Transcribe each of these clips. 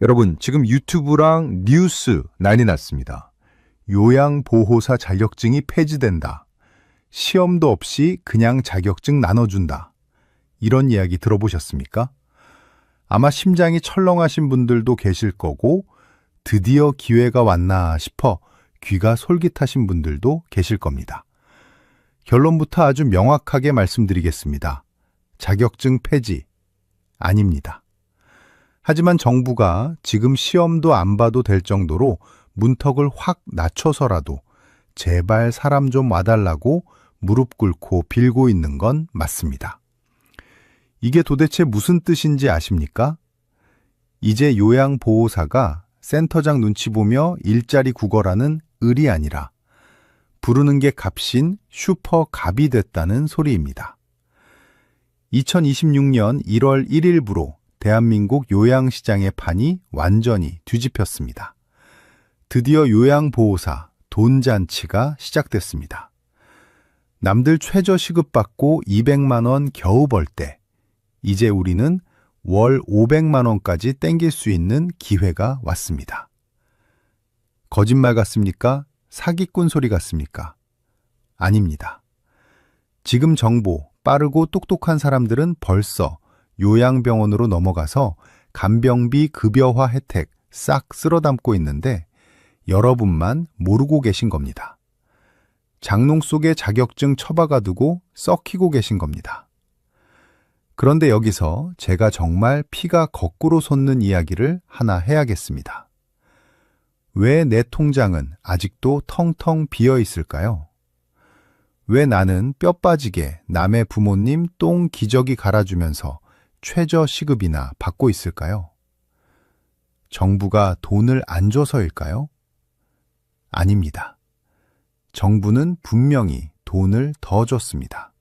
여러분, 지금 유튜브랑 뉴스 난리 났습니다. 요양보호사 자격증이 폐지된다. 시험도 없이 그냥 자격증 나눠준다. 이런 이야기 들어보셨습니까? 아마 심장이 철렁하신 분들도 계실 거고 드디어 기회가 왔나 싶어 귀가 솔깃하신 분들도 계실 겁니다. 결론부터 아주 명확하게 말씀드리겠습니다. 자격증 폐지 아닙니다. 하지만 정부가 지금 시험도 안 봐도 될 정도로 문턱을 확 낮춰서라도 제발 사람 좀 와달라고 무릎 꿇고 빌고 있는 건 맞습니다. 이게 도대체 무슨 뜻인지 아십니까? 이제 요양보호사가 센터장 눈치 보며 일자리 구걸하는 을이 아니라 부르는 게 값인 슈퍼갑이 됐다는 소리입니다. 2026년 1월 1일부로 대한민국 요양시장의 판이 완전히 뒤집혔습니다. 드디어 요양보호사 돈잔치가 시작됐습니다. 남들 최저시급 받고 200만 원 겨우 벌 때 이제 우리는 월 500만 원까지 땡길 수 있는 기회가 왔습니다. 거짓말 같습니까? 사기꾼 소리 같습니까? 아닙니다. 지금 정보, 빠르고 똑똑한 사람들은 벌써 요양병원으로 넘어가서 간병비 급여화 혜택 싹 쓸어 담고 있는데 여러분만 모르고 계신 겁니다. 장롱 속에 자격증 처박아 두고 썩히고 계신 겁니다. 그런데 여기서 제가 정말 피가 거꾸로 솟는 이야기를 하나 해야겠습니다. 왜 내 통장은 아직도 텅텅 비어 있을까요? 왜 나는 뼈 빠지게 남의 부모님 똥 기저귀 갈아주면서 최저시급이나 받고 있을까요? 정부가 돈을 안 줘서일까요? 아닙니다. 정부는 분명히 돈을 더 줬습니다.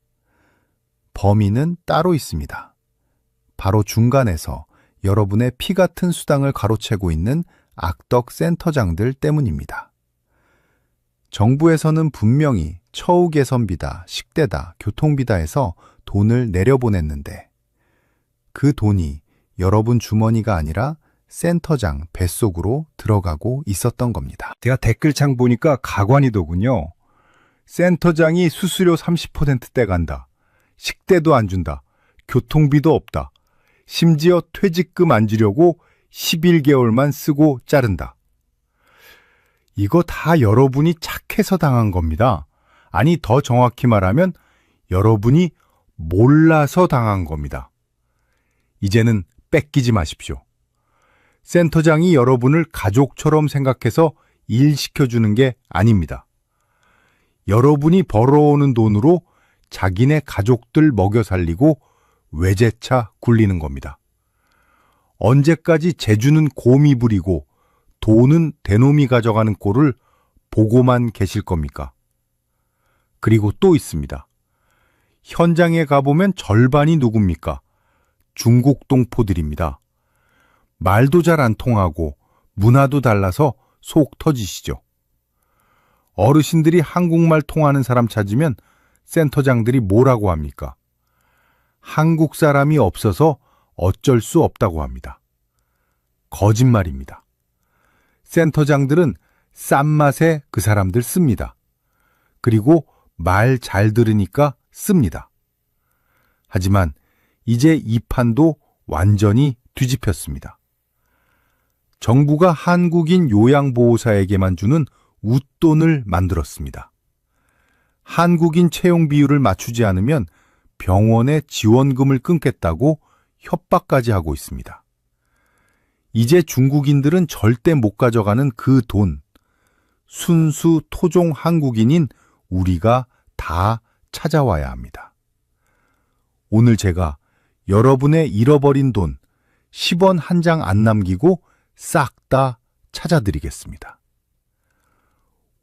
범인은 따로 있습니다. 바로 중간에서 여러분의 피 같은 수당을 가로채고 있는 악덕 센터장들 때문입니다. 정부에서는 분명히 처우 개선비다, 식대다, 교통비다 해서 돈을 내려보냈는데 그 돈이 여러분 주머니가 아니라 센터장 뱃속으로 들어가고 있었던 겁니다. 제가 댓글창 보니까 가관이더군요. 센터장이 수수료 30% 떼간다. 식대도 안 준다. 교통비도 없다. 심지어 퇴직금 안 주려고 11개월만 쓰고 자른다. 이거 다 여러분이 착해서 당한 겁니다. 아니, 더 정확히 말하면 여러분이 몰라서 당한 겁니다. 이제는 뺏기지 마십시오. 센터장이 여러분을 가족처럼 생각해서 일 시켜주는 게 아닙니다. 여러분이 벌어오는 돈으로 자기네 가족들 먹여 살리고 외제차 굴리는 겁니다. 언제까지 재주는 곰이 부리고 돈은 대놈이 가져가는 꼴을 보고만 계실 겁니까? 그리고 또 있습니다. 현장에 가보면 절반이 누굽니까? 중국 동포들입니다. 말도 잘 안 통하고 문화도 달라서 속 터지시죠. 어르신들이 한국말 통하는 사람 찾으면 센터장들이 뭐라고 합니까? 한국 사람이 없어서 어쩔 수 없다고 합니다. 거짓말입니다. 센터장들은 싼 맛에 그 사람들 씁니다. 그리고 말 잘 들으니까 씁니다. 하지만 이제 이 판도 완전히 뒤집혔습니다. 정부가 한국인 요양보호사에게만 주는 웃돈을 만들었습니다. 한국인 채용 비율을 맞추지 않으면 병원의 지원금을 끊겠다고 협박까지 하고 있습니다. 이제 중국인들은 절대 못 가져가는 그 돈, 순수 토종 한국인인 우리가 다 찾아와야 합니다. 오늘 제가 여러분의 잃어버린 돈 10원 한 장 안 남기고 싹 다 찾아드리겠습니다.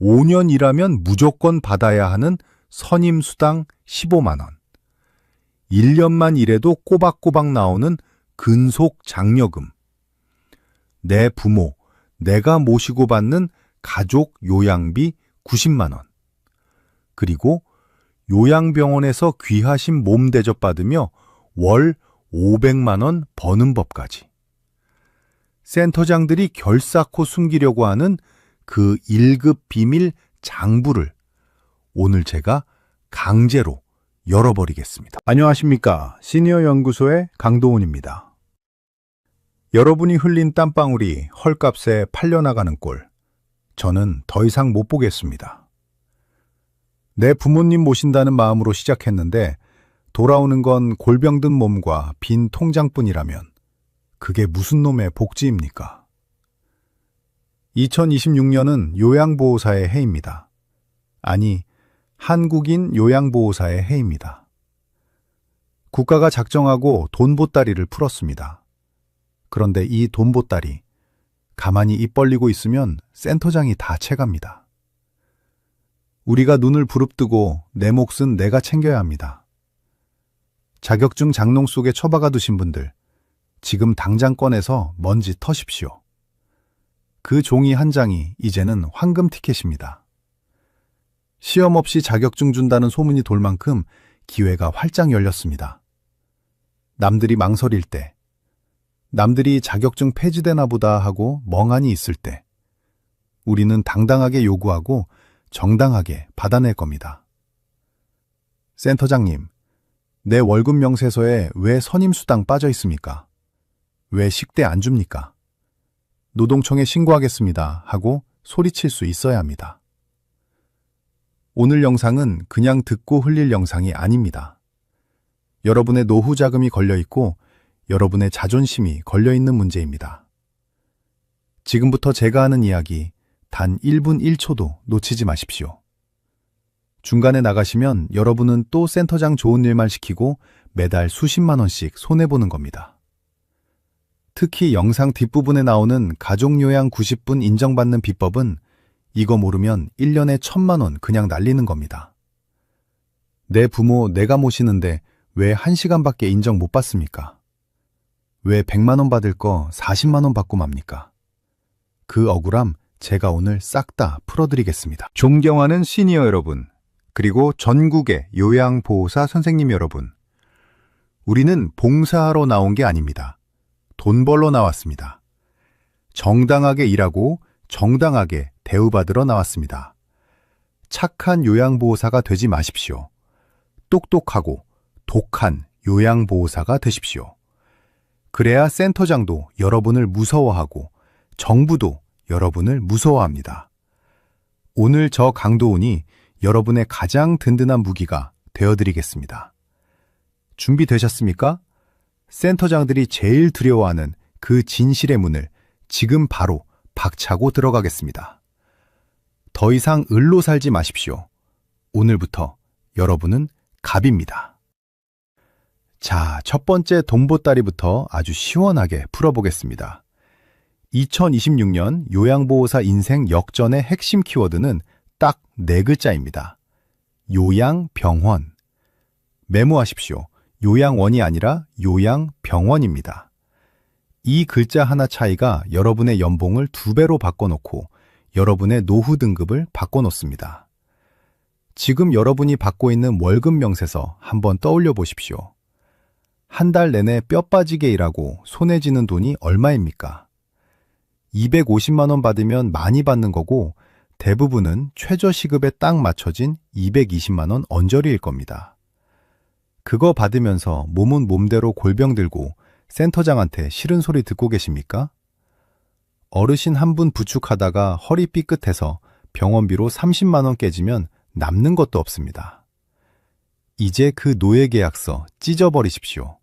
5년 일하면 무조건 받아야 하는 선임수당 15만 원. 1년만 일해도 꼬박꼬박 나오는 근속 장려금. 내 부모, 내가 모시고 받는 가족 요양비 90만 원. 그리고 요양병원에서 귀하신 몸 대접 받으며 월 500만 원 버는 법까지. 센터장들이 결사코 숨기려고 하는 그 1급 비밀 장부를 오늘 제가 강제로 열어버리겠습니다. 안녕하십니까. 시니어 연구소의 강도훈입니다. 여러분이 흘린 땀방울이 헐값에 팔려나가는 꼴, 저는 더 이상 못 보겠습니다. 내 부모님 모신다는 마음으로 시작했는데 돌아오는 건 골병 든 몸과 빈 통장뿐이라면 그게 무슨 놈의 복지입니까? 2026년은 요양보호사의 해입니다. 아니, 한국인 요양보호사의 해입니다. 국가가 작정하고 돈보따리를 풀었습니다. 그런데 이 돈보따리, 가만히 입 벌리고 있으면 센터장이 다 채갑니다. 우리가 눈을 부릅뜨고 내 몫은 내가 챙겨야 합니다. 자격증 장롱 속에 처박아 두신 분들, 지금 당장 꺼내서 먼지 터십시오. 그 종이 한 장이 이제는 황금 티켓입니다. 시험 없이 자격증 준다는 소문이 돌 만큼 기회가 활짝 열렸습니다. 남들이 망설일 때, 남들이 자격증 폐지되나 보다 하고 멍하니 있을 때, 우리는 당당하게 요구하고 정당하게 받아낼 겁니다. 센터장님, 내 월급 명세서에 왜 선임수당 빠져 있습니까? 왜 식대 안 줍니까? 노동청에 신고하겠습니다 하고 소리칠 수 있어야 합니다. 오늘 영상은 그냥 듣고 흘릴 영상이 아닙니다. 여러분의 노후 자금이 걸려있고 여러분의 자존심이 걸려있는 문제입니다. 지금부터 제가 하는 이야기 단 1분 1초도 놓치지 마십시오. 중간에 나가시면 여러분은 또 센터장 좋은 일만 시키고 매달 수십만 원씩 손해보는 겁니다. 특히 영상 뒷부분에 나오는 가족요양 90분 인정받는 비법은 이거 모르면 1년에 1,000만 원 그냥 날리는 겁니다. 내 부모 내가 모시는데 왜 1시간밖에 인정 못 받습니까? 왜 100만 원 받을 거 40만 원 받고 맙니까? 그 억울함 제가 오늘 싹 다 풀어드리겠습니다. 존경하는 시니어 여러분, 그리고 전국의 요양보호사 선생님 여러분, 우리는 봉사하러 나온 게 아닙니다. 돈 벌러 나왔습니다. 정당하게 일하고 정당하게 대우받으러 나왔습니다. 착한 요양보호사가 되지 마십시오. 똑똑하고 독한 요양보호사가 되십시오. 그래야 센터장도 여러분을 무서워하고 정부도 여러분을 무서워합니다. 오늘 저 강도훈이 여러분의 가장 든든한 무기가 되어드리겠습니다. 준비되셨습니까? 센터장들이 제일 두려워하는 그 진실의 문을 지금 바로 박차고 들어가겠습니다. 더 이상 을로 살지 마십시오. 오늘부터 여러분은 갑입니다. 자, 첫 번째 돈보따리부터 아주 시원하게 풀어보겠습니다. 2026년 요양보호사 인생 역전의 핵심 키워드는 딱 4글자입니다. 요양병원. 메모하십시오. 요양원이 아니라 요양병원입니다. 이 글자 하나 차이가 여러분의 연봉을 2배로 바꿔놓고 여러분의 노후 등급을 바꿔놓습니다. 지금 여러분이 받고 있는 월급 명세서 한번 떠올려 보십시오. 한 달 내내 뼈 빠지게 일하고 손에 쥐는 돈이 얼마입니까? 250만 원 받으면 많이 받는 거고 대부분은 최저시급에 딱 맞춰진 220만 원 언저리일 겁니다. 그거 받으면서 몸은 몸대로 골병 들고 센터장한테 싫은 소리 듣고 계십니까? 어르신 한 분 부축하다가 허리 삐끗해서 병원비로 30만 원 깨지면 남는 것도 없습니다. 이제 그 노예계약서 찢어버리십시오.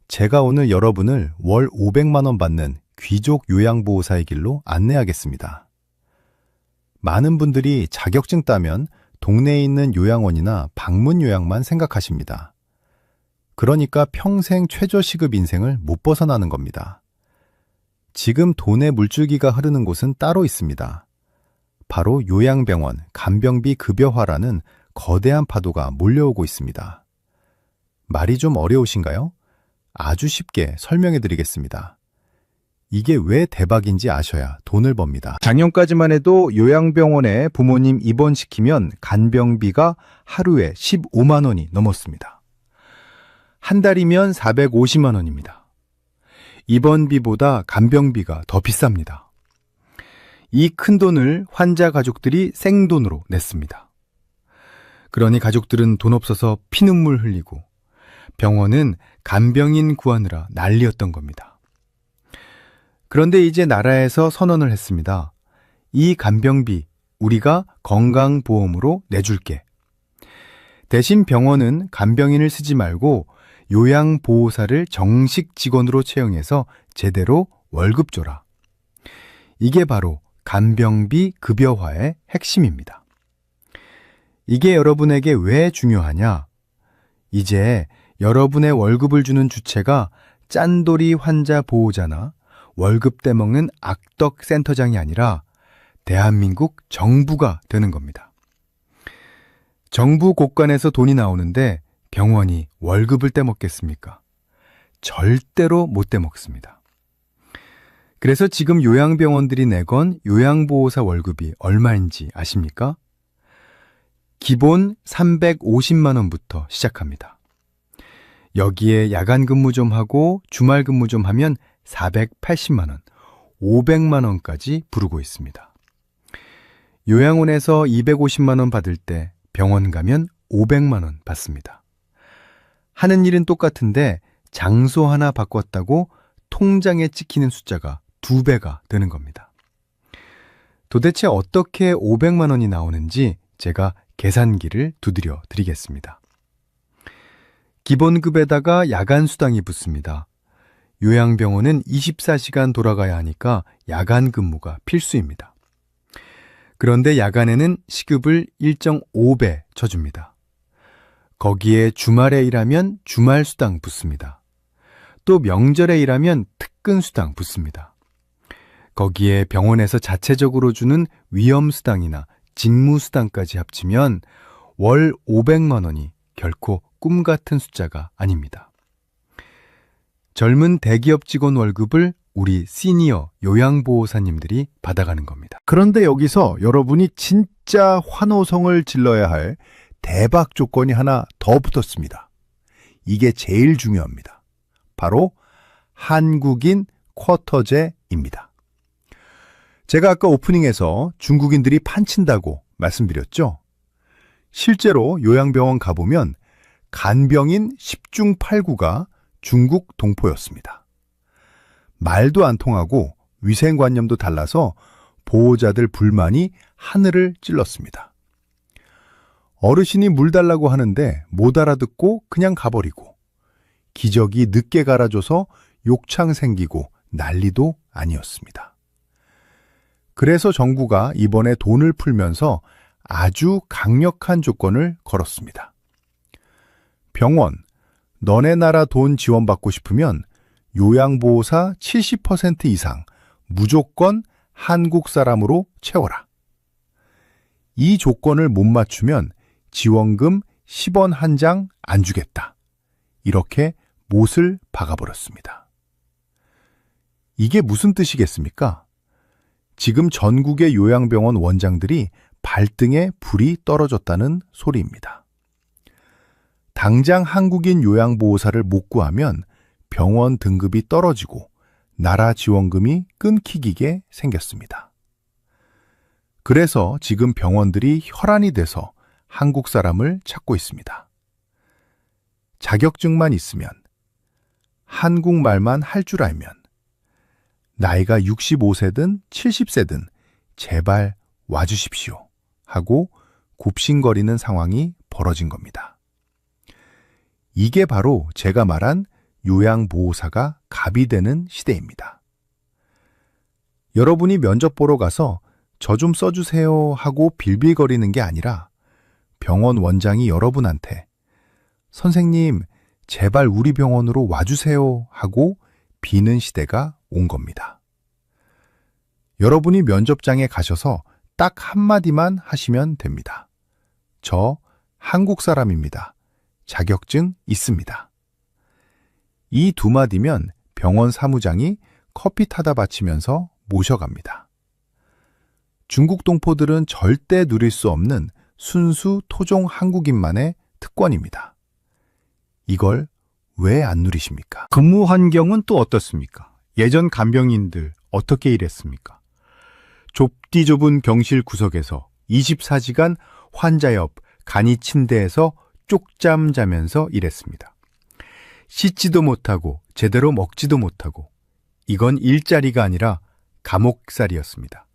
제가 오늘 여러분을 월 500만 원 받는 귀족 요양보호사의 길로 안내하겠습니다. 많은 분들이 자격증 따면 동네에 있는 요양원이나 방문 요양만 생각하십니다. 그러니까 평생 최저시급 인생을 못 벗어나는 겁니다. 지금 돈의 물줄기가 흐르는 곳은 따로 있습니다. 바로 요양병원 간병비 급여화라는 거대한 파도가 몰려오고 있습니다. 말이 좀 어려우신가요? 아주 쉽게 설명해 드리겠습니다. 이게 왜 대박인지 아셔야 돈을 법니다. 작년까지만 해도 요양병원에 부모님 입원시키면 간병비가 하루에 15만 원이 넘었습니다. 한 달이면 450만 원입니다. 입원비보다 간병비가 더 비쌉니다. 이 큰 돈을 환자 가족들이 생돈으로 냈습니다. 그러니 가족들은 돈 없어서 피눈물 흘리고 병원은 간병인 구하느라 난리였던 겁니다. 그런데 이제 나라에서 선언을 했습니다. 이 간병비 우리가 건강보험으로 내줄게. 대신 병원은 간병인을 쓰지 말고 요양보호사를 정식 직원으로 채용해서 제대로 월급 줘라. 이게 바로 간병비 급여화의 핵심입니다. 이게 여러분에게 왜 중요하냐? 이제 여러분의 월급을 주는 주체가 짠돌이 환자 보호자나 월급 떼먹는 악덕 센터장이 아니라 대한민국 정부가 되는 겁니다. 정부 곳간에서 돈이 나오는데 병원이 월급을 떼먹겠습니까? 절대로 못 떼먹습니다. 그래서 지금 요양병원들이 내건 요양보호사 월급이 얼마인지 아십니까? 기본 350만 원부터 시작합니다. 여기에 야간 근무 좀 하고 주말 근무 좀 하면 480만 원, 500만 원까지 부르고 있습니다. 요양원에서 250만 원 받을 때 병원 가면 500만 원 받습니다. 하는 일은 똑같은데 장소 하나 바꿨다고 통장에 찍히는 숫자가 2배가 되는 겁니다. 도대체 어떻게 500만 원이 나오는지 제가 계산기를 두드려 드리겠습니다. 기본급에다가 야간 수당이 붙습니다. 요양병원은 24시간 돌아가야 하니까 야간 근무가 필수입니다. 그런데 야간에는 시급을 1.5배 쳐줍니다. 거기에 주말에 일하면 주말 수당 붙습니다. 또 명절에 일하면 특근 수당 붙습니다. 거기에 병원에서 자체적으로 주는 위험수당이나 직무수당까지 합치면 월 500만 원이 결코 꿈 같은 숫자가 아닙니다. 젊은 대기업 직원 월급을 우리 시니어 요양보호사님들이 받아가는 겁니다. 그런데 여기서 여러분이 진짜 환호성을 질러야 할 대박 조건이 하나 더 붙었습니다. 이게 제일 중요합니다. 바로 한국인 쿼터제입니다. 제가 아까 오프닝에서 중국인들이 판친다고 말씀드렸죠? 실제로 요양병원 가보면 간병인 10중 8구가 중국 동포였습니다. 말도 안 통하고 위생관념도 달라서 보호자들 불만이 하늘을 찔렀습니다. 어르신이 물 달라고 하는데 못 알아듣고 그냥 가버리고 기저귀 늦게 갈아줘서 욕창 생기고 난리도 아니었습니다. 그래서 정부가 이번에 돈을 풀면서 아주 강력한 조건을 걸었습니다. 병원, 너네 나라 돈 지원받고 싶으면 요양보호사 70% 이상 무조건 한국 사람으로 채워라. 이 조건을 못 맞추면 지원금 10원 한 장 안 주겠다. 이렇게 못을 박아버렸습니다. 이게 무슨 뜻이겠습니까? 지금 전국의 요양병원 원장들이 발등에 불이 떨어졌다는 소리입니다. 당장 한국인 요양보호사를 못 구하면 병원 등급이 떨어지고 나라 지원금이 끊기게 생겼습니다. 그래서 지금 병원들이 혈안이 돼서 한국 사람을 찾고 있습니다. 자격증만 있으면, 한국말만 할 줄 알면, 나이가 65세든 70세든 제발 와주십시오 하고 굽신거리는 상황이 벌어진 겁니다. 이게 바로 제가 말한 요양보호사가 갑이 되는 시대입니다. 여러분이 면접 보러 가서 저 좀 써주세요 하고 빌빌거리는 게 아니라 병원 원장이 여러분한테 선생님 제발 우리 병원으로 와주세요 하고 비는 시대가 온 겁니다. 여러분이 면접장에 가셔서 딱 한마디만 하시면 됩니다. 저 한국 사람입니다. 자격증 있습니다. 이 두 마디면 병원 사무장이 커피 타다 바치면서 모셔갑니다. 중국 동포들은 절대 누릴 수 없는 순수 토종 한국인만의 특권입니다. 이걸 왜 안 누리십니까? 근무 환경은 또 어떻습니까? 예전 간병인들 어떻게 일했습니까? 좁디 좁은 병실 구석에서 24시간 환자 옆 간이 침대에서 쪽잠 자면서 일했습니다. 씻지도 못하고 제대로 먹지도 못하고 이건 일자리가 아니라 감옥살이였습니다.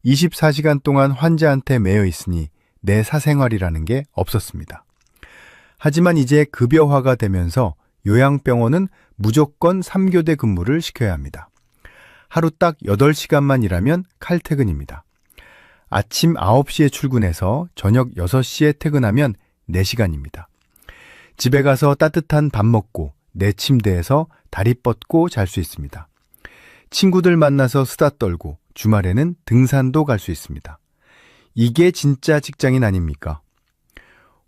24시간 동안 환자한테 매여 있으니 내 사생활이라는 게 없었습니다. 하지만 이제 급여화가 되면서 요양병원은 무조건 3교대 근무를 시켜야 합니다. 하루 딱 8시간만 일하면 칼퇴근입니다. 아침 9시에 출근해서 저녁 6시에 퇴근하면 4시간입니다. 집에 가서 따뜻한 밥 먹고 내 침대에서 다리 뻗고 잘 수 있습니다. 친구들 만나서 수다 떨고 주말에는 등산도 갈 수 있습니다. 이게 진짜 직장인 아닙니까?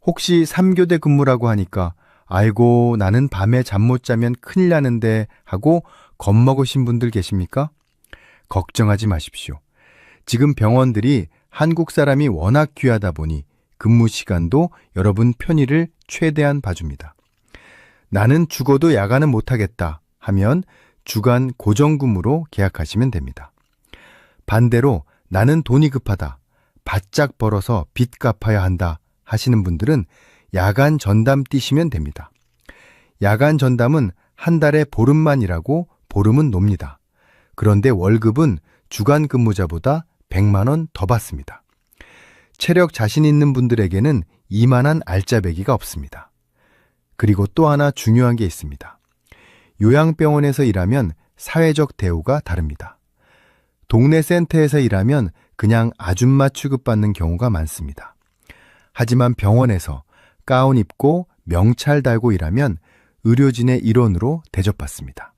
혹시 3교대 근무라고 하니까 아이고 나는 밤에 잠 못 자면 큰일 나는데 하고 겁먹으신 분들 계십니까? 걱정하지 마십시오. 지금 병원들이 한국 사람이 워낙 귀하다 보니 근무 시간도 여러분 편의를 최대한 봐줍니다. 나는 죽어도 야간은 못하겠다 하면 주간 고정근무로 계약하시면 됩니다. 반대로 나는 돈이 급하다, 바짝 벌어서 빚 갚아야 한다 하시는 분들은 야간 전담 뛰시면 됩니다. 야간 전담은 한 달에 보름만 일하고 보름은 놉니다. 그런데 월급은 주간 근무자보다 100만 원 더 받습니다. 체력 자신 있는 분들에게는 이만한 알짜배기가 없습니다. 그리고 또 하나 중요한 게 있습니다. 요양병원에서 일하면 사회적 대우가 다릅니다. 동네 센터에서 일하면 그냥 아줌마 취급받는 경우가 많습니다. 하지만 병원에서 가운 입고 명찰 달고 일하면 의료진의 일원으로 대접받습니다.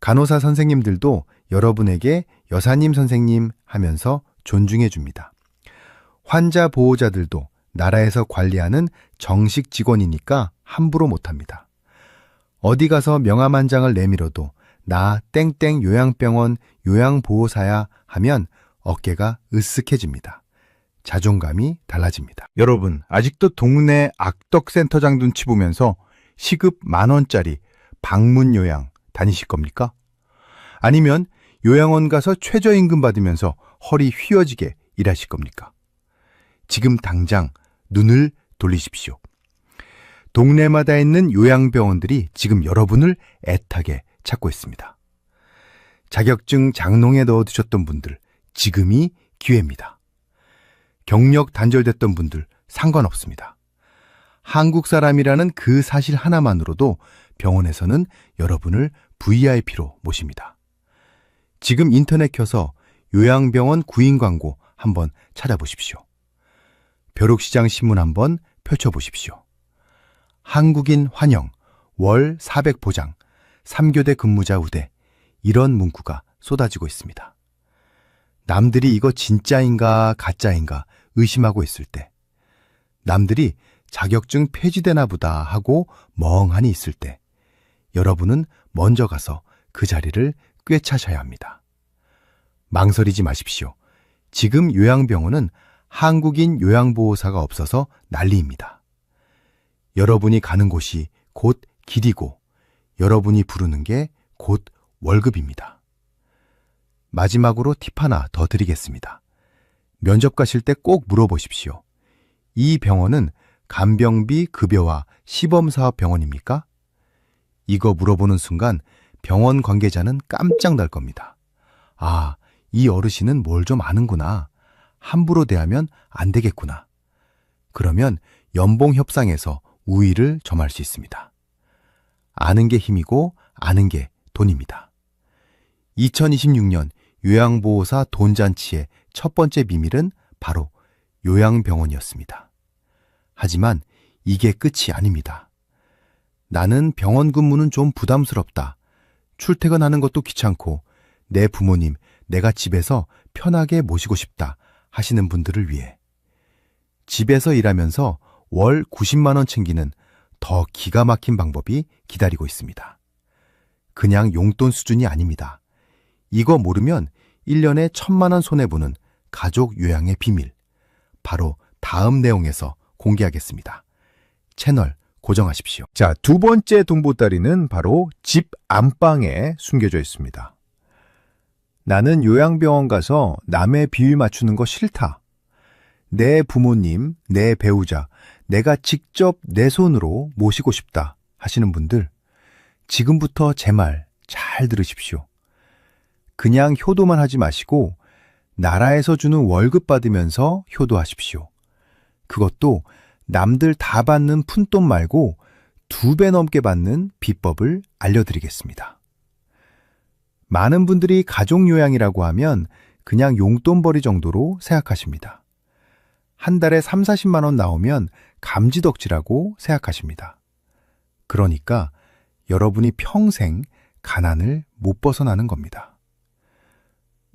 간호사 선생님들도 여러분에게 여사님 선생님 하면서 존중해 줍니다. 환자 보호자들도 나라에서 관리하는 정식 직원이니까 함부로 못합니다. 어디 가서 명함 한 장을 내밀어도 나 땡땡 요양병원 요양보호사야 하면 어깨가 으쓱해집니다. 자존감이 달라집니다. 여러분, 아직도 동네 악덕센터장 눈치 보면서 시급 10,000원짜리 방문 요양 다니실 겁니까? 아니면 요양원 가서 최저임금 받으면서 허리 휘어지게 일하실 겁니까? 지금 당장 눈을 돌리십시오. 동네마다 있는 요양병원들이 지금 여러분을 애타게 찾고 있습니다. 자격증 장롱에 넣어두셨던 분들, 지금이 기회입니다. 경력 단절됐던 분들 상관없습니다. 한국 사람이라는 그 사실 하나만으로도 병원에서는 여러분을 VIP로 모십니다. 지금 인터넷 켜서 요양병원 구인 광고 한번 찾아보십시오. 벼룩시장 신문 한번 펼쳐보십시오. 한국인 환영, 월 400 보장, 3교대 근무자 우대, 이런 문구가 쏟아지고 있습니다. 남들이 이거 진짜인가 가짜인가 의심하고 있을 때, 남들이 자격증 폐지되나 보다 하고 멍하니 있을 때, 여러분은 먼저 가서 그 자리를 꿰차셔야 합니다. 망설이지 마십시오. 지금 요양병원은 한국인 요양보호사가 없어서 난리입니다. 여러분이 가는 곳이 곧 길이고 여러분이 부르는 게 곧 월급입니다. 마지막으로 팁 하나 더 드리겠습니다. 면접 가실 때 꼭 물어보십시오. 이 병원은 간병비 급여와 시범사업 병원입니까? 이거 물어보는 순간 병원 관계자는 깜짝 날 겁니다. 아, 이 어르신은 뭘 좀 아는구나. 함부로 대하면 안 되겠구나. 그러면 연봉 협상에서 우위를 점할 수 있습니다. 아는 게 힘이고 아는 게 돈입니다. 2026년 요양보호사 돈잔치의 첫 번째 비밀은 바로 요양병원이었습니다. 하지만 이게 끝이 아닙니다. 나는 병원 근무는 좀 부담스럽다. 출퇴근하는 것도 귀찮고 내 부모님, 내가 집에서 편하게 모시고 싶다 하시는 분들을 위해 집에서 일하면서 월 90만 원 챙기는 더 기가 막힌 방법이 기다리고 있습니다. 그냥 용돈 수준이 아닙니다. 이거 모르면 1년에 1,000만 원 손해보는 가족 요양의 비밀. 바로 다음 내용에서 공개하겠습니다. 채널 고정하십시오. 자, 두 번째 돈보따리는 바로 집 안방에 숨겨져 있습니다. 나는 요양병원 가서 남의 비위 맞추는 거 싫다. 내 부모님, 내 배우자, 내가 직접 내 손으로 모시고 싶다 하시는 분들, 지금부터 제 말 잘 들으십시오. 그냥 효도만 하지 마시고 나라에서 주는 월급 받으면서 효도하십시오. 그것도 남들 다 받는 푼돈 말고 2배 넘게 받는 비법을 알려드리겠습니다. 많은 분들이 가족 요양이라고 하면 그냥 용돈벌이 정도로 생각하십니다. 한 달에 3, 40만 원 나오면 감지덕지라고 생각하십니다. 그러니까 여러분이 평생 가난을 못 벗어나는 겁니다.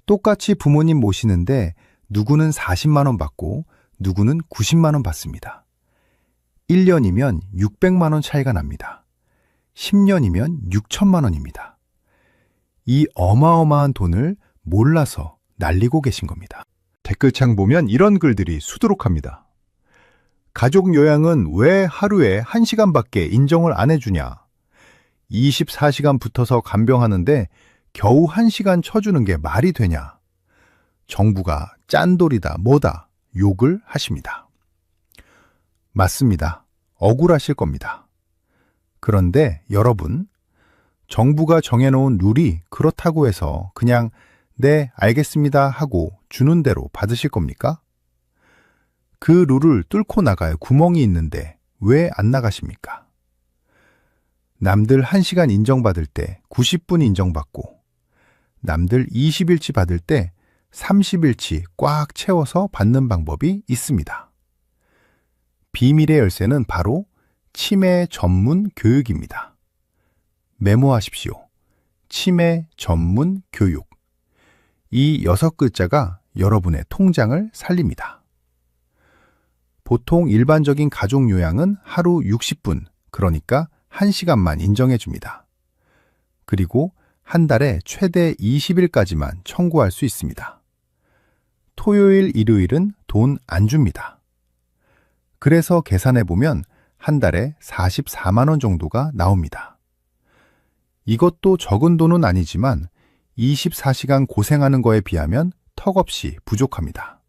똑같이 부모님 모시는데 누구는 40만 원 받고 누구는 90만 원 받습니다. 1년이면 600만 원 차이가 납니다. 10년이면 6천만 원입니다. 이 어마어마한 돈을 몰라서 날리고 계신 겁니다. 댓글창 보면 이런 글들이 수두룩합니다. 가족 요양은 왜 하루에 1시간밖에 인정을 안 해주냐? 24시간 붙어서 간병하는데 겨우 1시간 쳐주는 게 말이 되냐? 정부가 짠돌이다 뭐다 욕을 하십니다. 맞습니다. 억울하실 겁니다. 그런데 여러분, 정부가 정해놓은 룰이 그렇다고 해서 그냥 네, 알겠습니다 하고 주는 대로 받으실 겁니까? 그 룰을 뚫고 나갈 구멍이 있는데 왜 안 나가십니까? 남들 1시간 인정받을 때 90분 인정받고 남들 20일치 받을 때 30일치 꽉 채워서 받는 방법이 있습니다. 비밀의 열쇠는 바로 치매 전문 교육입니다. 메모하십시오. 치매 전문 교육. 이 6글자가 여러분의 통장을 살립니다. 보통 일반적인 가족 요양은 하루 60분, 그러니까 1시간만 인정해 줍니다. 그리고 한 달에 최대 20일까지만 청구할 수 있습니다. 토요일, 일요일은 돈 안 줍니다. 그래서 계산해 보면 한 달에 44만 원 정도가 나옵니다. 이것도 적은 돈은 아니지만 24시간 고생하는 거에 비하면 턱없이 부족합니다.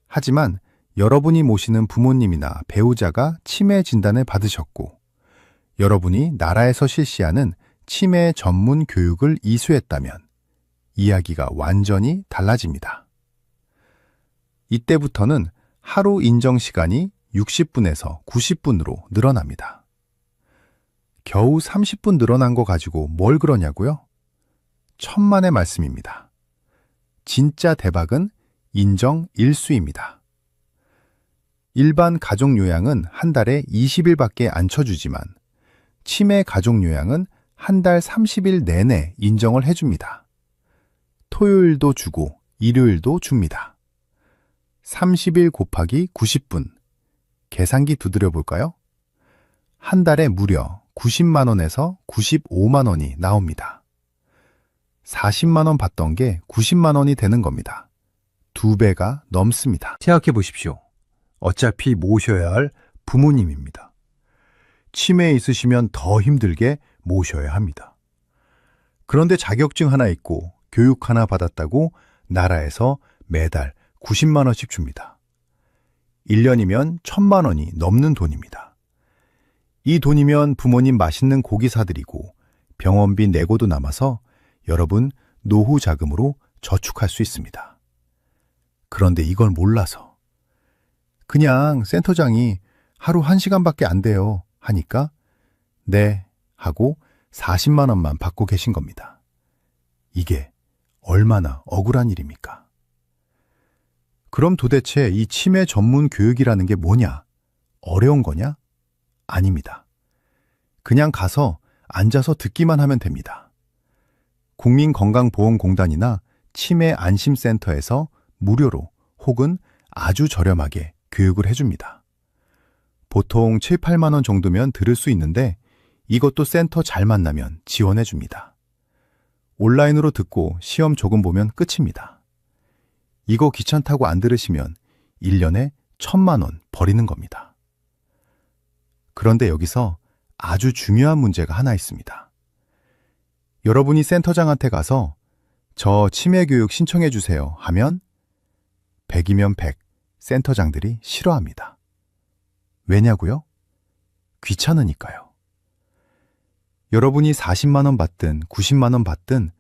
하지만 여러분이 모시는 부모님이나 배우자가 치매 진단을 받으셨고 여러분이 나라에서 실시하는 치매 전문 교육을 이수했다면 이야기가 완전히 달라집니다. 이때부터는 하루 인정 시간이 60분에서 90분으로 늘어납니다. 겨우 30분 늘어난 거 가지고 뭘 그러냐고요? 천만의 말씀입니다. 진짜 대박은 인정 일수입니다. 일반 가족 요양은 한 달에 20일밖에 안 쳐주지만 치매 가족 요양은 한 달 30일 내내 인정을 해줍니다. 토요일도 주고 일요일도 줍니다. 30일 곱하기 90분. 계산기 두드려 볼까요? 한 달에 무려 90만 원에서 95만 원이 나옵니다. 40만 원 받던 게 90만 원이 되는 겁니다. 2배가 넘습니다. 생각해 보십시오. 어차피 모셔야 할 부모님입니다. 치매 있으시면 더 힘들게 모셔야 합니다. 그런데 자격증 하나 있고 교육 하나 받았다고 나라에서 매달 90만 원씩 줍니다. 1년이면 1,000만 원이 넘는 돈입니다. 이 돈이면 부모님 맛있는 고기 사드리고 병원비 내고도 남아서 여러분 노후 자금으로 저축할 수 있습니다. 그런데 이걸 몰라서 그냥 센터장이 하루 1시간밖에 안 돼요 하니까 네 하고 40만 원만 받고 계신 겁니다. 이게 얼마나 억울한 일입니까? 그럼 도대체 이 치매 전문 교육이라는 게 뭐냐? 어려운 거냐? 아닙니다. 그냥 가서 앉아서 듣기만 하면 됩니다. 국민건강보험공단이나 치매 안심센터에서 무료로 혹은 아주 저렴하게 교육을 해줍니다. 보통 7, 8만 원 정도면 들을 수 있는데 이것도 센터 잘 만나면 지원해줍니다. 온라인으로 듣고 시험 조금 보면 끝입니다. 이거 귀찮다고 안 들으시면 1년에 1,000만 원 버리는 겁니다. 그런데 여기서 아주 중요한 문제가 하나 있습니다. 여러분이 센터장한테 가서 저 치매교육 신청해 주세요 하면 100이면 100 센터장들이 싫어합니다. 왜냐고요? 귀찮으니까요. 여러분이 40만 원 받든 90만 원 받든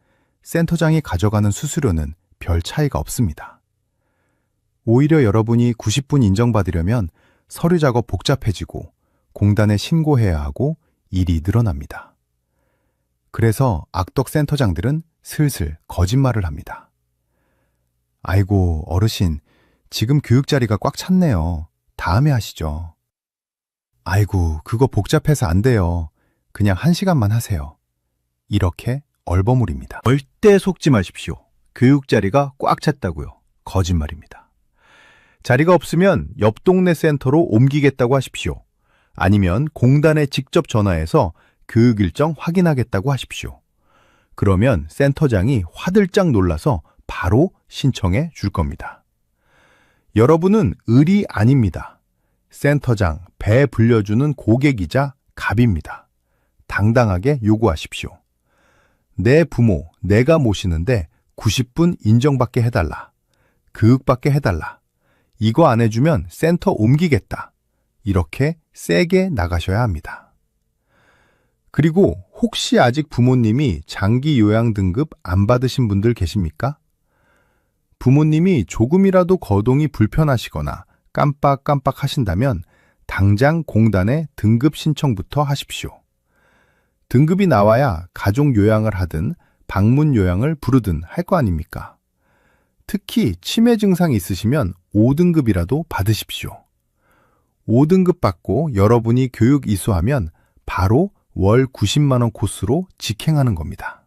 센터장이 가져가는 수수료는 별 차이가 없습니다. 오히려 여러분이 90분 인정받으려면 서류 작업 복잡해지고 공단에 신고해야 하고 일이 늘어납니다. 그래서 악덕 센터장들은 슬슬 거짓말을 합니다. 아이고, 어르신, 지금 교육 자리가 꽉 찼네요. 다음에 하시죠. 아이고, 그거 복잡해서 안 돼요. 그냥 1시간만 하세요. 이렇게 얼버무립니다. 절대 속지 마십시오. 교육 자리가 꽉 찼다고요. 거짓말입니다. 자리가 없으면 옆 동네 센터로 옮기겠다고 하십시오. 아니면 공단에 직접 전화해서 교육 일정 확인하겠다고 하십시오. 그러면 센터장이 화들짝 놀라서 바로 신청해 줄 겁니다. 여러분은 을이 아닙니다. 센터장, 배 불려주는 고객이자 갑입니다. 당당하게 요구하십시오. 내 부모, 내가 모시는데 90분 인정받게 해달라. 교육받게 해달라. 이거 안 해주면 센터 옮기겠다. 이렇게 세게 나가셔야 합니다. 그리고 혹시 아직 부모님이 장기 요양 등급 안 받으신 분들 계십니까? 부모님이 조금이라도 거동이 불편하시거나 깜빡깜빡 하신다면 당장 공단에 등급 신청부터 하십시오. 등급이 나와야 가족 요양을 하든 방문 요양을 부르든 할 거 아닙니까? 특히 치매 증상이 있으시면 5등급이라도 받으십시오. 5등급 받고 여러분이 교육 이수하면 바로 월 90만 원 코스로 직행하는 겁니다.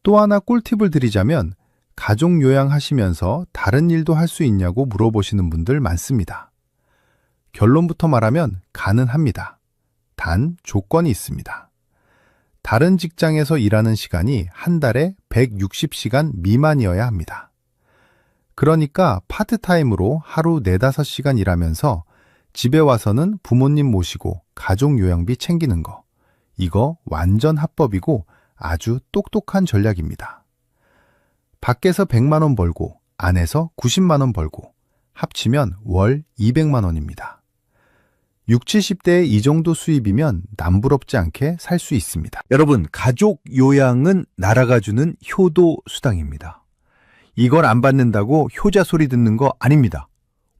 또 하나 꿀팁을 드리자면 가족 요양하시면서 다른 일도 할 수 있냐고 물어보시는 분들 많습니다. 결론부터 말하면 가능합니다. 단 조건이 있습니다. 다른 직장에서 일하는 시간이 한 달에 160시간 미만이어야 합니다. 그러니까 파트타임으로 하루 4-5시간 일하면서 집에 와서는 부모님 모시고 가족 요양비 챙기는 거. 이거 완전 합법이고 아주 똑똑한 전략입니다. 밖에서 100만 원 벌고 안에서 90만 원 벌고 합치면 월 200만 원입니다. 60, 70대의 이 정도 수입이면 남부럽지 않게 살 수 있습니다. 여러분, 가족 요양은 나라가 주는 효도 수당입니다. 이걸 안 받는다고 효자 소리 듣는 거 아닙니다.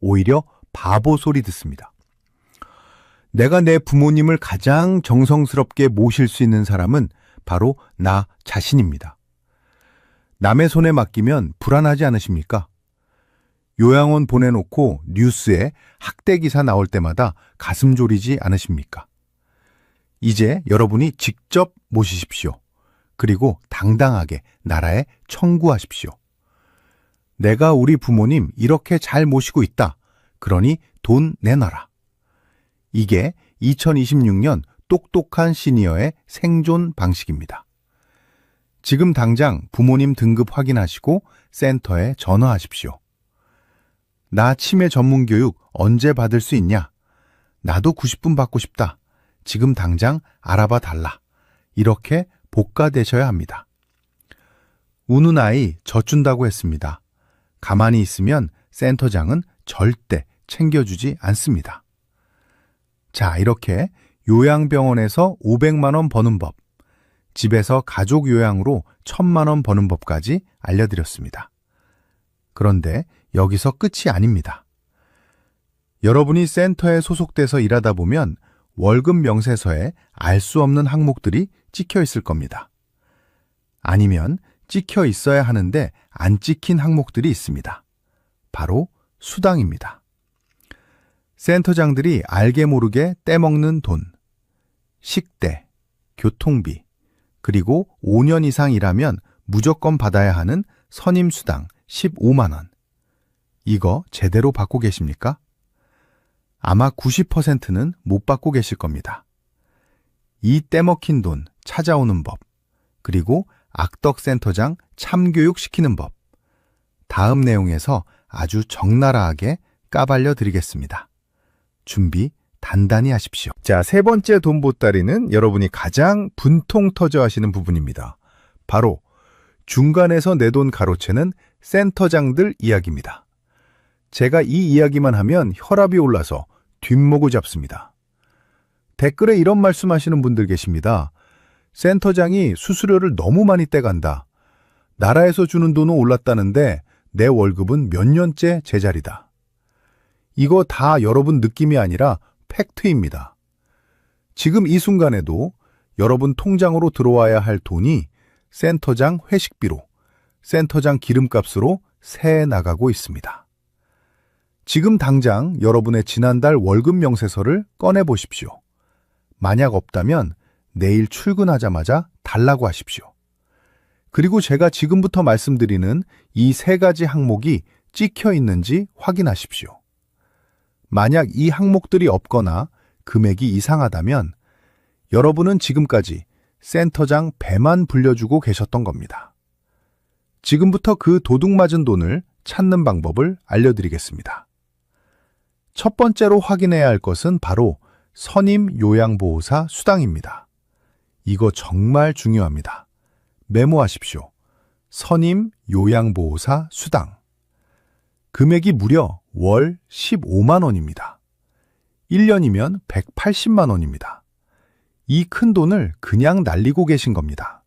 오히려 바보 소리 듣습니다. 내가 내 부모님을 가장 정성스럽게 모실 수 있는 사람은 바로 나 자신입니다. 남의 손에 맡기면 불안하지 않으십니까? 요양원 보내놓고 뉴스에 학대 기사 나올 때마다 가슴 졸이지 않으십니까? 이제 여러분이 직접 모시십시오. 그리고 당당하게 나라에 청구하십시오. 내가 우리 부모님 이렇게 잘 모시고 있다. 그러니 돈 내놔라. 이게 2026년 똑똑한 시니어의 생존 방식입니다. 지금 당장 부모님 등급 확인하시고 센터에 전화하십시오. 나 치매 전문 교육 언제 받을 수 있냐? 나도 90분 받고 싶다. 지금 당장 알아봐 달라. 이렇게 복가되셔야 합니다. 우는 아이 젖준다고 했습니다. 가만히 있으면 센터장은 절대 챙겨주지 않습니다. 자, 이렇게 요양병원에서 500만 원 버는 법, 집에서 가족 요양으로 1000만 원 버는 법까지 알려드렸습니다. 그런데 여기서 끝이 아닙니다. 여러분이 센터에 소속돼서 일하다 보면 월급 명세서에 알 수 없는 항목들이 찍혀 있을 겁니다. 아니면 찍혀 있어야 하는데 안 찍힌 항목들이 있습니다. 바로 수당입니다. 센터장들이 알게 모르게 떼먹는 돈, 식대, 교통비, 그리고 5년 이상 일하면 무조건 받아야 하는 선임수당 15만 원. 이거 제대로 받고 계십니까? 아마 90%는 못 받고 계실 겁니다. 이 떼먹힌 돈 찾아오는 법, 그리고 악덕 센터장 참교육 시키는 법. 다음 내용에서 아주 적나라하게 까발려 드리겠습니다. 준비 단단히 하십시오. 자, 세 번째 돈 보따리는 여러분이 가장 분통 터져 하시는 부분입니다. 바로 중간에서 내돈 가로채는 센터장들 이야기입니다. 제가 이 이야기만 하면 혈압이 올라서 뒷목을 잡습니다. 댓글에 이런 말씀하시는 분들 계십니다. 센터장이 수수료를 너무 많이 떼간다. 나라에서 주는 돈은 올랐다는데 내 월급은 몇 년째 제자리다. 이거 다 여러분 느낌이 아니라 팩트입니다. 지금 이 순간에도 여러분 통장으로 들어와야 할 돈이 센터장 회식비로, 센터장 기름값으로 새 나가고 있습니다. 지금 당장 여러분의 지난달 월급 명세서를 꺼내보십시오. 만약 없다면 내일 출근하자마자 달라고 하십시오. 그리고 제가 지금부터 말씀드리는 이 세 가지 항목이 찍혀 있는지 확인하십시오. 만약 이 항목들이 없거나 금액이 이상하다면 여러분은 지금까지 센터장 배만 불려주고 계셨던 겁니다. 지금부터 그 도둑맞은 돈을 찾는 방법을 알려드리겠습니다. 첫 번째로 확인해야 할 것은 바로 선임 요양보호사 수당입니다. 이거 정말 중요합니다. 메모하십시오. 선임 요양보호사 수당. 금액이 무려 월 15만 원입니다. 1년이면 180만 원입니다. 이 큰 돈을 그냥 날리고 계신 겁니다.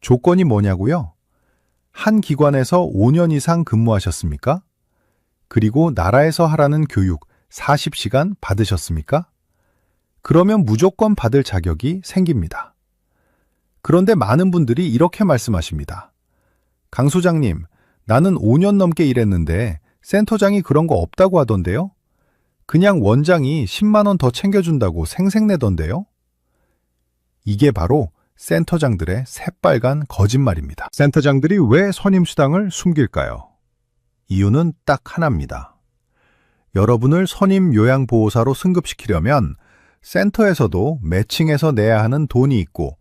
조건이 뭐냐고요? 한 기관에서 5년 이상 근무하셨습니까? 그리고 나라에서 하라는 교육 40시간 받으셨습니까? 그러면 무조건 받을 자격이 생깁니다. 그런데 많은 분들이 이렇게 말씀하십니다. 강 소장님, 나는 5년 넘게 일했는데 센터장이 그런 거 없다고 하던데요? 그냥 원장이 10만 원 더 챙겨준다고 생색내던데요? 이게 바로 센터장들의 새빨간 거짓말입니다. 센터장들이 왜 선임수당을 숨길까요? 이유는 딱 하나입니다. 여러분을 선임 요양보호사로 승급시키려면 센터에서도 매칭해서 내야 하는 돈이 있고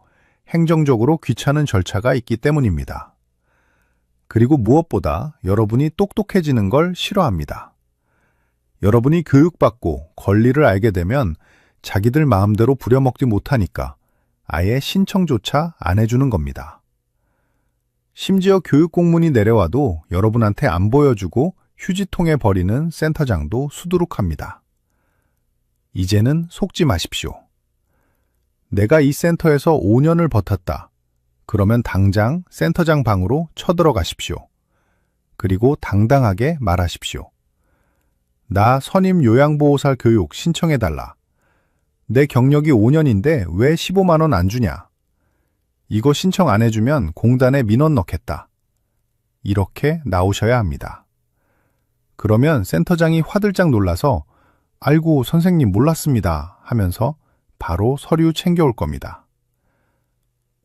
행정적으로 귀찮은 절차가 있기 때문입니다. 그리고 무엇보다 여러분이 똑똑해지는 걸 싫어합니다. 여러분이 교육받고 권리를 알게 되면 자기들 마음대로 부려먹지 못하니까 아예 신청조차 안 해주는 겁니다. 심지어 교육 공문이 내려와도 여러분한테 안 보여주고 휴지통에 버리는 센터장도 수두룩합니다. 이제는 속지 마십시오. 내가 이 센터에서 5년을 버텼다. 그러면 당장 센터장 방으로 쳐들어가십시오. 그리고 당당하게 말하십시오. 나 선임 요양보호사 교육 신청해달라. 내 경력이 5년인데 왜 15만 원 안 주냐? 이거 신청 안 해주면 공단에 민원 넣겠다. 이렇게 나오셔야 합니다. 그러면 센터장이 화들짝 놀라서 아이고 선생님 몰랐습니다 하면서 바로 서류 챙겨올 겁니다.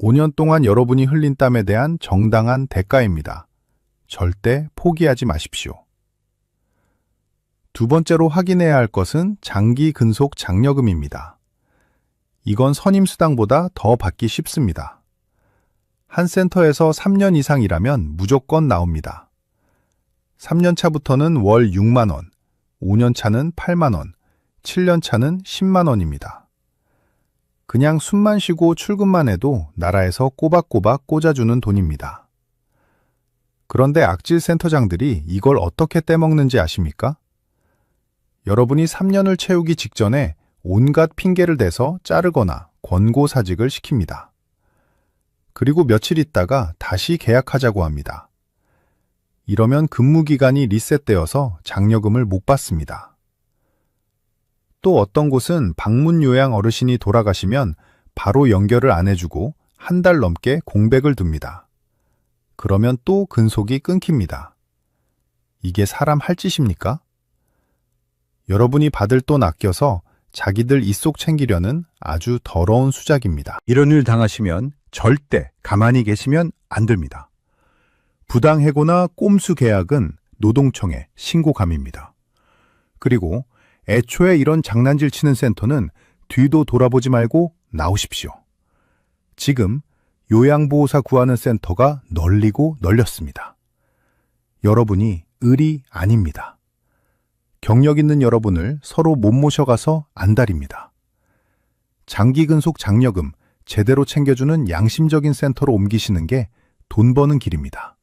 5년 동안 여러분이 흘린 땀에 대한 정당한 대가입니다. 절대 포기하지 마십시오. 두 번째로 확인해야 할 것은 장기 근속 장려금입니다. 이건 선임수당보다 더 받기 쉽습니다. 한 센터에서 3년 이상 일하면 무조건 나옵니다. 3년 차부터는 월 6만 원, 5년 차는 8만 원, 7년 차는 10만 원입니다. 그냥 숨만 쉬고 출근만 해도 나라에서 꼬박꼬박 꽂아주는 돈입니다. 그런데 악질 센터장들이 이걸 어떻게 떼먹는지 아십니까? 여러분이 3년을 채우기 직전에 온갖 핑계를 대서 자르거나 권고사직을 시킵니다. 그리고 며칠 있다가 다시 계약하자고 합니다. 이러면 근무기간이 리셋되어서 장려금을 못 받습니다. 또 어떤 곳은 방문 요양 어르신이 돌아가시면 바로 연결을 안 해주고 한 달 넘게 공백을 둡니다. 그러면 또 근속이 끊깁니다. 이게 사람 할 짓입니까? 여러분이 받을 돈 아껴서 자기들 입속 챙기려는 아주 더러운 수작입니다. 이런 일 당하시면 절대 가만히 계시면 안 됩니다. 부당해고나 꼼수 계약은 노동청에 신고감입니다. 그리고 애초에 이런 장난질 치는 센터는 뒤도 돌아보지 말고 나오십시오. 지금 요양보호사 구하는 센터가 널리고 널렸습니다. 여러분이 을이 아닙니다. 경력 있는 여러분을 서로 못 모셔가서 안달입니다. 장기 근속 장려금 제대로 챙겨주는 양심적인 센터로 옮기시는 게 돈 버는 길입니다.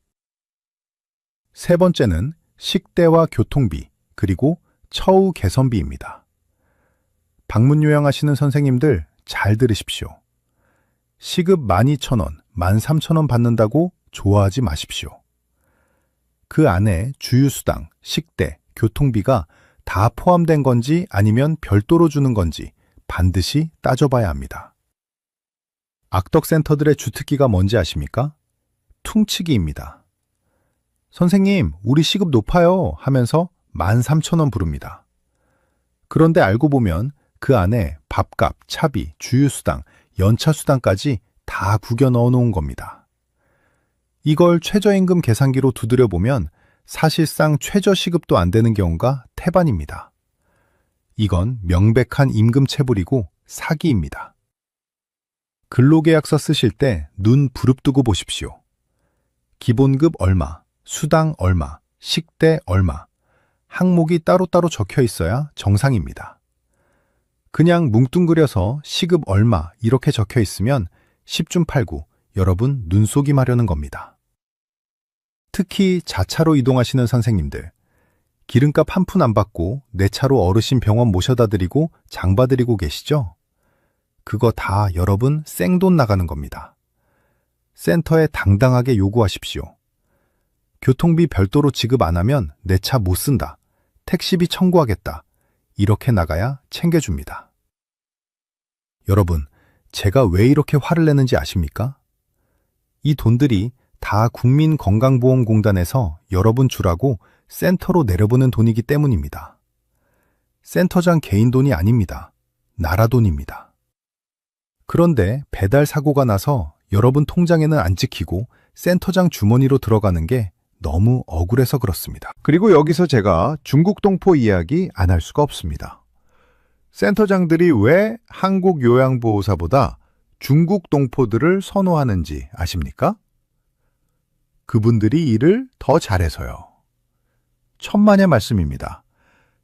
세 번째는 식대와 교통비, 그리고 처우 개선비입니다. 방문 요양하시는 선생님들 잘 들으십시오. 시급 12,000원, 13,000원 받는다고 좋아하지 마십시오. 그 안에 주유수당, 식대, 교통비가 다 포함된 건지 아니면 별도로 주는 건지 반드시 따져봐야 합니다. 악덕센터들의 주특기가 뭔지 아십니까? 퉁치기입니다. 선생님, 우리 시급 높아요 하면서 13,000원 부릅니다. 그런데 알고 보면 그 안에 밥값, 차비, 주유수당, 연차수당까지 다 구겨 넣어 놓은 겁니다. 이걸 최저임금 계산기로 두드려보면 사실상 최저시급도 안 되는 경우가 태반입니다. 이건 명백한 임금체불이고 사기입니다. 근로계약서 쓰실 때 눈 부릅뜨고 보십시오. 기본급 얼마, 수당 얼마, 식대 얼마, 항목이 따로따로 적혀 있어야 정상입니다. 그냥 뭉뚱그려서 시급 얼마 이렇게 적혀 있으면 10중 8구 여러분 눈속이 마려는 겁니다. 특히 자차로 이동하시는 선생님들, 기름값 한 푼 안 받고 내 차로 어르신 병원 모셔다 드리고 장 봐드리고 계시죠? 그거 다 여러분 생돈 나가는 겁니다. 센터에 당당하게 요구하십시오. 교통비 별도로 지급 안 하면 내 차 못 쓴다. 택시비 청구하겠다. 이렇게 나가야 챙겨줍니다. 여러분, 제가 왜 이렇게 화를 내는지 아십니까? 이 돈들이 다 국민건강보험공단에서 여러분 주라고 센터로 내려보낸 돈이기 때문입니다. 센터장 개인 돈이 아닙니다. 나라 돈입니다. 그런데 배달 사고가 나서 여러분 통장에는 안 찍히고 센터장 주머니로 들어가는 게 너무 억울해서 그렇습니다. 그리고 여기서 제가 중국 동포 이야기 안 할 수가 없습니다. 센터장들이 왜 한국 요양보호사보다 중국 동포들을 선호하는지 아십니까? 그분들이 일을 더 잘해서요. 천만의 말씀입니다.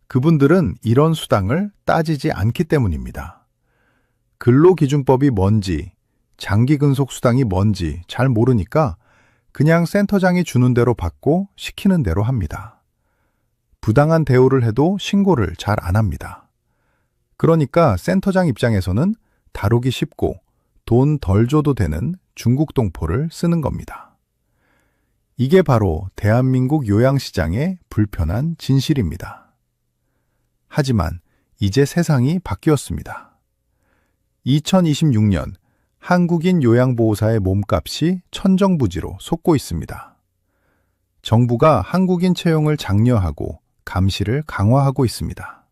그분들은 이런 수당을 따지지 않기 때문입니다. 근로기준법이 뭔지, 장기근속수당이 뭔지 잘 모르니까 그냥 센터장이 주는 대로 받고 시키는 대로 합니다. 부당한 대우를 해도 신고를 잘 안 합니다. 그러니까 센터장 입장에서는 다루기 쉽고 돈 덜 줘도 되는 중국 동포를 쓰는 겁니다. 이게 바로 대한민국 요양시장의 불편한 진실입니다. 하지만 이제 세상이 바뀌었습니다. 2026년 한국인 요양보호사의 몸값이 천정부지로 솟고 있습니다. 정부가 한국인 채용을 장려하고 감시를 강화하고 있습니다.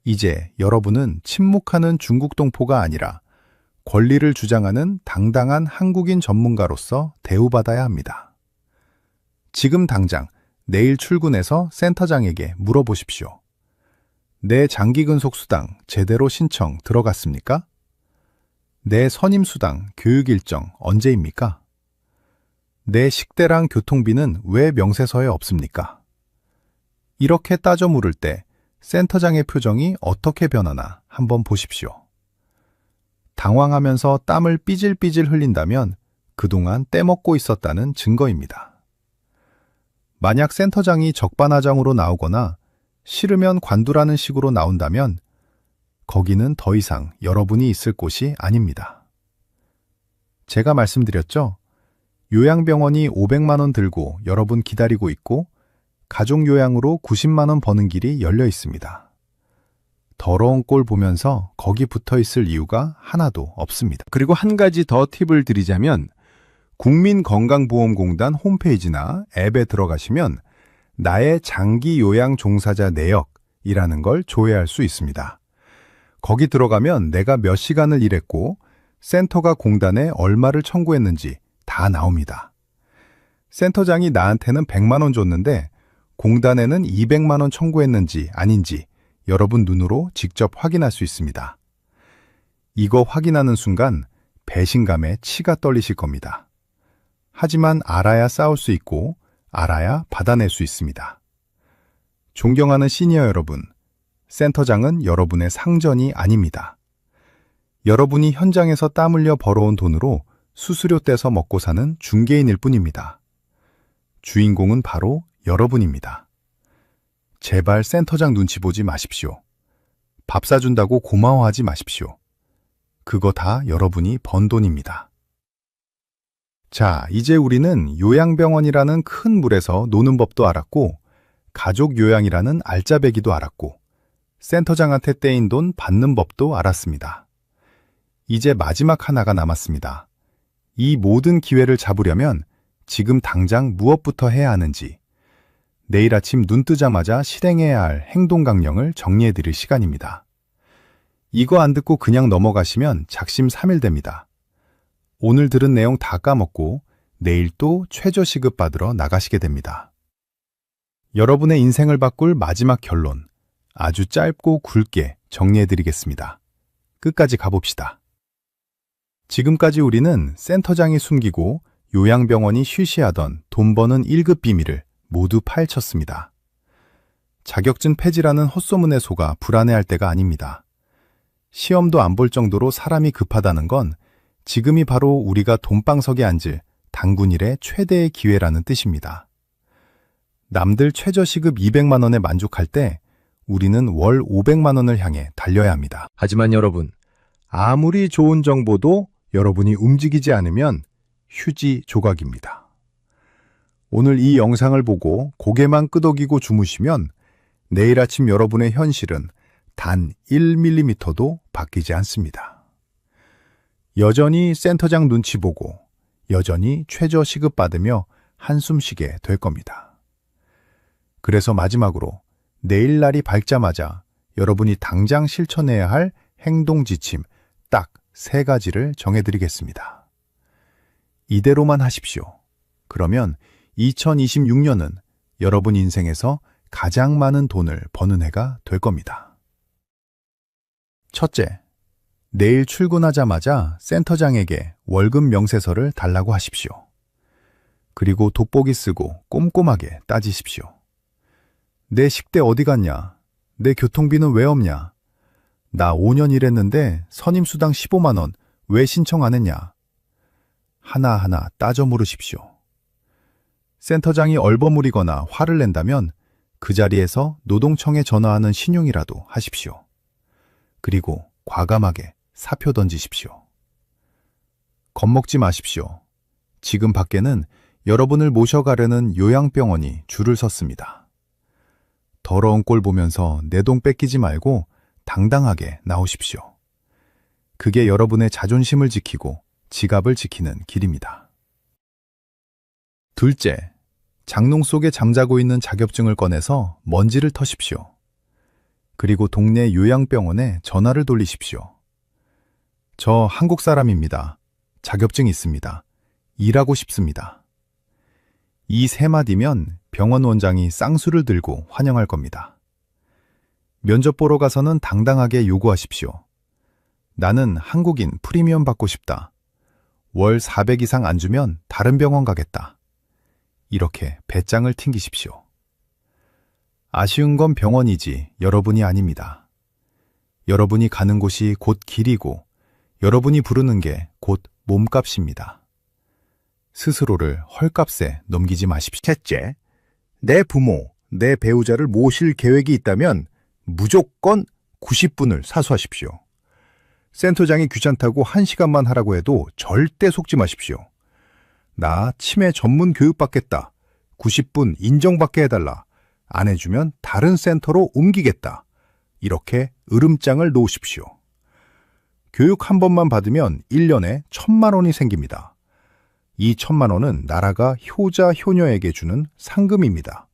이제 여러분은 침묵하는 중국 동포가 아니라 권리를 주장하는 당당한 한국인 전문가로서 대우받아야 합니다. 지금 당장 내일 출근해서 센터장에게 물어보십시오. 내 장기근속수당 제대로 신청 들어갔습니까? 내 선임수당 교육 일정 언제입니까? 내 식대랑 교통비는 왜 명세서에 없습니까? 이렇게 따져 물을 때 센터장의 표정이 어떻게 변하나 한번 보십시오. 당황하면서 땀을 삐질삐질 흘린다면 그동안 떼먹고 있었다는 증거입니다. 만약 센터장이 적반하장으로 나오거나 싫으면 관두라는 식으로 나온다면 거기는 더 이상 여러분이 있을 곳이 아닙니다. 제가 말씀드렸죠? 요양병원이 500만 원 들고 여러분 기다리고 있고 가족요양으로 90만 원 버는 길이 열려 있습니다. 더러운 꼴 보면서 거기 붙어 있을 이유가 하나도 없습니다. 그리고 한 가지 더 팁을 드리자면 국민건강보험공단 홈페이지나 앱에 들어가시면 나의 장기 요양 종사자 내역이라는 걸 조회할 수 있습니다. 거기 들어가면 내가 몇 시간을 일했고 센터가 공단에 얼마를 청구했는지 다 나옵니다. 센터장이 나한테는 100만 원 줬는데 공단에는 200만 원 청구했는지 아닌지 여러분 눈으로 직접 확인할 수 있습니다. 이거 확인하는 순간 배신감에 치가 떨리실 겁니다. 하지만 알아야 싸울 수 있고 알아야 받아낼 수 있습니다. 존경하는 시니어 여러분, 센터장은 여러분의 상전이 아닙니다. 여러분이 현장에서 땀 흘려 벌어온 돈으로 수수료 떼서 먹고 사는 중개인일 뿐입니다. 주인공은 바로 여러분입니다. 제발 센터장 눈치 보지 마십시오. 밥 사준다고 고마워하지 마십시오. 그거 다 여러분이 번 돈입니다. 자, 이제 우리는 요양병원이라는 큰 물에서 노는 법도 알았고, 가족 요양이라는 알짜배기도 알았고, 센터장한테 떼인 돈 받는 법도 알았습니다. 이제 마지막 하나가 남았습니다. 이 모든 기회를 잡으려면 지금 당장 무엇부터 해야 하는지, 내일 아침 눈 뜨자마자 실행해야 할 행동 강령을 정리해 드릴 시간입니다. 이거 안 듣고 그냥 넘어가시면 작심삼일됩니다. 오늘 들은 내용 다 까먹고 내일 또 최저시급 받으러 나가시게 됩니다. 여러분의 인생을 바꿀 마지막 결론, 아주 짧고 굵게 정리해 드리겠습니다. 끝까지 가봅시다. 지금까지 우리는 센터장이 숨기고 요양병원이 쉬쉬하던 돈 버는 1급 비밀을 모두 파헤쳤습니다. 자격증 폐지라는 헛소문에 속아 불안해할 때가 아닙니다. 시험도 안 볼 정도로 사람이 급하다는 건 지금이 바로 우리가 돈방석에 앉을 단군일의 최대의 기회라는 뜻입니다. 남들 최저시급 200만 원에 만족할 때 우리는 월 500만 원을 향해 달려야 합니다. 하지만 여러분, 아무리 좋은 정보도 여러분이 움직이지 않으면 휴지 조각입니다. 오늘 이 영상을 보고 고개만 끄덕이고 주무시면 내일 아침 여러분의 현실은 단 1mm도 바뀌지 않습니다. 여전히 센터장 눈치 보고 여전히 최저 시급 받으며 한숨 쉬게 될 겁니다. 그래서 마지막으로 내일 날이 밝자마자 여러분이 당장 실천해야 할 행동 지침 딱 3가지를 정해드리겠습니다. 이대로만 하십시오. 그러면 2026년은 여러분 인생에서 가장 많은 돈을 버는 해가 될 겁니다. 첫째, 내일 출근하자마자 센터장에게 월급 명세서를 달라고 하십시오. 그리고 돋보기 쓰고 꼼꼼하게 따지십시오. 내 식대 어디 갔냐? 내 교통비는 왜 없냐? 나 5년 일했는데 선임수당 15만 원 왜 신청 안 했냐? 하나하나 따져 물으십시오. 센터장이 얼버무리거나 화를 낸다면 그 자리에서 노동청에 전화하는 신용이라도 하십시오. 그리고 과감하게 사표 던지십시오. 겁먹지 마십시오. 지금 밖에는 여러분을 모셔가려는 요양병원이 줄을 섰습니다. 더러운 꼴 보면서 내 돈 뺏기지 말고 당당하게 나오십시오. 그게 여러분의 자존심을 지키고 지갑을 지키는 길입니다. 둘째, 장롱 속에 잠자고 있는 자격증을 꺼내서 먼지를 터십시오. 그리고 동네 요양병원에 전화를 돌리십시오. 저 한국 사람입니다. 자격증 있습니다. 일하고 싶습니다. 이 3마디면 병원 원장이 쌍수를 들고 환영할 겁니다. 면접 보러 가서는 당당하게 요구하십시오. 나는 한국인 프리미엄 받고 싶다. 월 400 이상 안 주면 다른 병원 가겠다. 이렇게 배짱을 튕기십시오. 아쉬운 건 병원이지 여러분이 아닙니다. 여러분이 가는 곳이 곧 길이고 여러분이 부르는 게 곧 몸값입니다. 스스로를 헐값에 넘기지 마십시오. 셋째, 내 부모, 내 배우자를 모실 계획이 있다면 무조건 90분을 사수하십시오. 센터장이 귀찮다고 1시간만 하라고 해도 절대 속지 마십시오. 나 치매 전문 교육 받겠다. 90분 인정받게 해달라. 안 해주면 다른 센터로 옮기겠다. 이렇게 으름장을 놓으십시오. 교육 한 번만 받으면 1년에 1,000만 원이 생깁니다. 이 1,000만 원은 나라가 효자, 효녀에게 주는 상금입니다.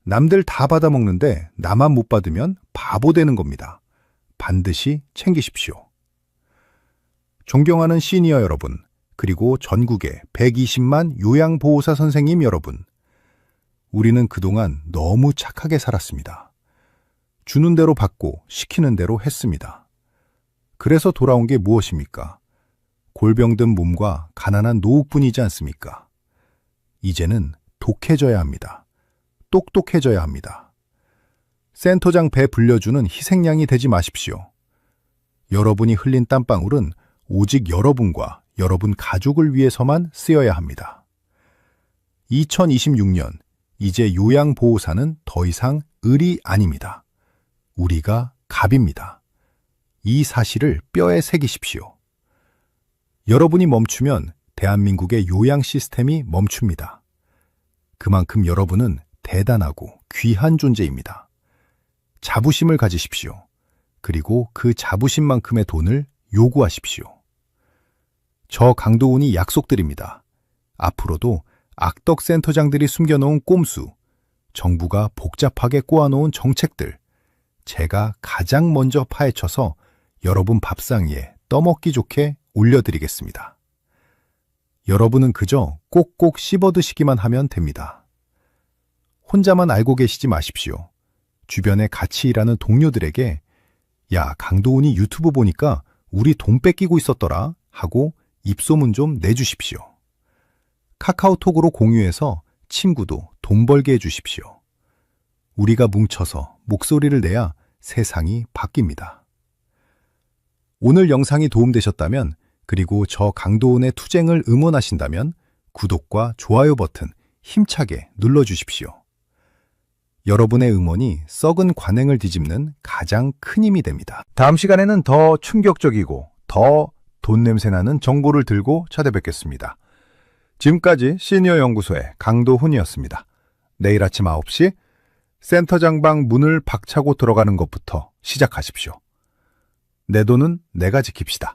남들 다 받아먹는데 나만 못 받으면 바보 되는 겁니다. 반드시 챙기십시오. 존경하는 시니어 여러분, 그리고 전국의 120만 요양보호사 선생님 여러분, 우리는 그동안 너무 착하게 살았습니다. 주는 대로 받고 시키는 대로 했습니다. 그래서 돌아온 게 무엇입니까? 골병든 몸과 가난한 노후뿐이지 않습니까? 이제는 독해져야 합니다. 똑똑해져야 합니다. 센터장 배 불려주는 희생양이 되지 마십시오. 여러분이 흘린 땀방울은 오직 여러분과 여러분 가족을 위해서만 쓰여야 합니다. 2026년, 이제 요양보호사는 더 이상 을이 아닙니다. 우리가 갑입니다. 이 사실을 뼈에 새기십시오. 여러분이 멈추면 대한민국의 요양 시스템이 멈춥니다. 그만큼 여러분은 대단하고 귀한 존재입니다. 자부심을 가지십시오. 그리고 그 자부심만큼의 돈을 요구하십시오. 저 강도훈이 약속드립니다. 앞으로도 악덕센터장들이 숨겨놓은 꼼수, 정부가 복잡하게 꼬아놓은 정책들, 제가 가장 먼저 파헤쳐서 여러분 밥상 위에 떠먹기 좋게 올려드리겠습니다. 여러분은 그저 꼭꼭 씹어드시기만 하면 됩니다. 혼자만 알고 계시지 마십시오. 주변에 같이 일하는 동료들에게 야, 강도훈이 유튜브 보니까 우리 돈 뺏기고 있었더라 하고 입소문 좀 내주십시오. 카카오톡으로 공유해서 친구도 돈 벌게 해주십시오. 우리가 뭉쳐서 목소리를 내야 세상이 바뀝니다. 오늘 영상이 도움되셨다면, 그리고 저 강도훈의 투쟁을 응원하신다면 구독과 좋아요 버튼 힘차게 눌러주십시오. 여러분의 응원이 썩은 관행을 뒤집는 가장 큰 힘이 됩니다. 다음 시간에는 더 충격적이고 더 돈 냄새나는 정보를 들고 찾아뵙겠습니다. 지금까지 시니어 연구소의 강도훈이었습니다. 내일 아침 9시 센터장 방 문을 박차고 들어가는 것부터 시작하십시오. 내 돈은 내가 지킵시다.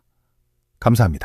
감사합니다.